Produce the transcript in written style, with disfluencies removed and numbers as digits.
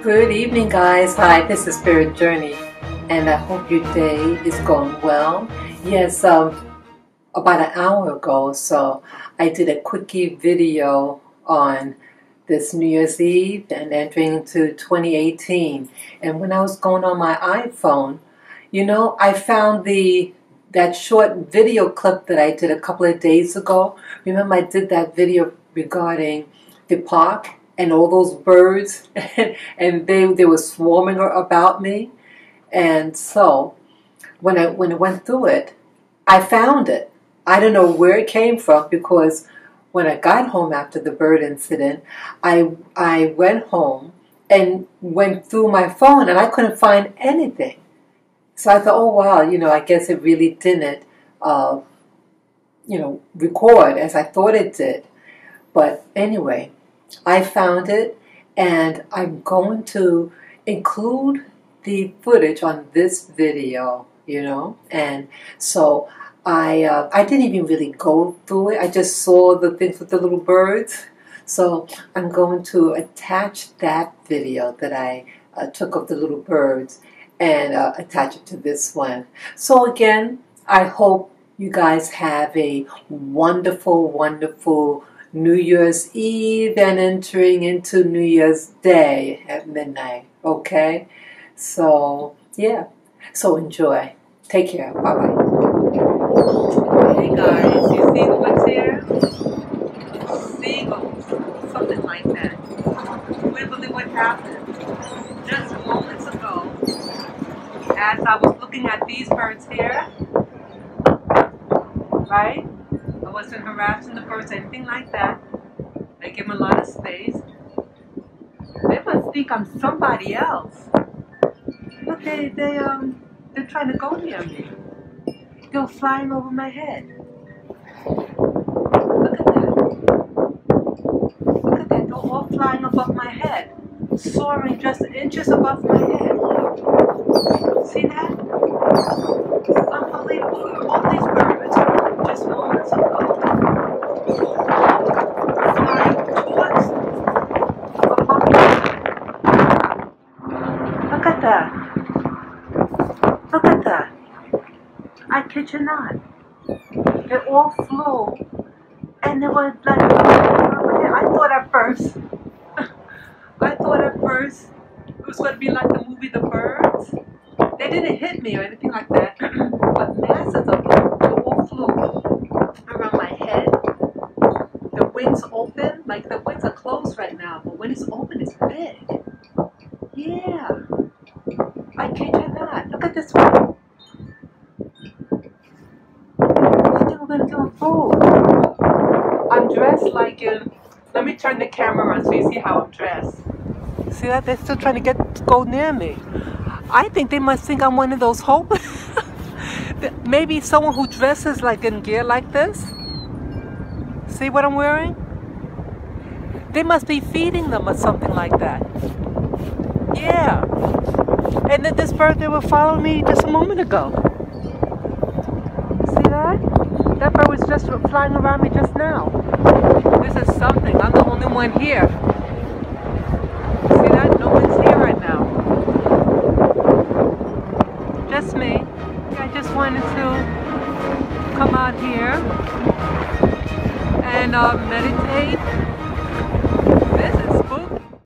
Good evening, guys. Hi, this is Spirit Journey, and I hope your day is going well. Yes, about an hour ago or so, I did a quickie video on this New Year's Eve and entering into 2018. And when I was going on my iPhone, I found that short video clip that I did a couple of days ago. Remember, I did that video regarding the park and all those birds, and they were swarming about me. And so when I went through it, I found it. I don't know where it came from, because when I got home after the bird incident, I went home and went through my phone and I couldn't find anything. So I thought, oh wow, I guess it really didn't record as I thought it did. But anyway, I found it, and I'm going to include the footage on this video, and so I didn't even really go through it. I just saw the things with the little birds. So I'm going to attach that video that I took of the little birds and attach it to this one. So again, I hope you guys have a wonderful, wonderful New Year's Eve and entering into New Year's Day at midnight, okay? So, yeah. So enjoy. Take care. Bye-bye. Hey guys, you see what's here? Seagulls. Something like that. You wouldn't believe what happened. Just moments ago, as I was looking at these birds here, right? I wasn't harassing the birds or anything like that. I give them a lot of space. They must think I'm somebody else. But they're trying to go near me. They're flying over my head. Look at that. Look at that. They're all flying above my head. Soaring just inches above my head. See that? Unbelievable. All these birds, just moments ago, flying towards above me. Look at that. Look at that. I kid you not. They all flew, and they were like, I thought at first it was going to be like the movie The Birds. They didn't hit me or anything like that, but masses of them, they all flew around my head. The wings open, like the wings are closed right now, but when it's open, it's big. Yeah. I kid you not. Look at this one. I think we're going to do a food. I'm dressed like in... Let me turn the camera on so you see how I'm dressed. See that? They're still trying to go near me. I think they must think I'm one of those hopeless... Maybe someone who dresses like in gear like this. See what I'm wearing? They must be feeding them or something like that. Yeah. And then this bird, they were following me just a moment ago. See that? That bird was just flying around me just now. This is something. I'm the only one here. See that? No one's here right now. Just me. I just wanted to come out here and meditate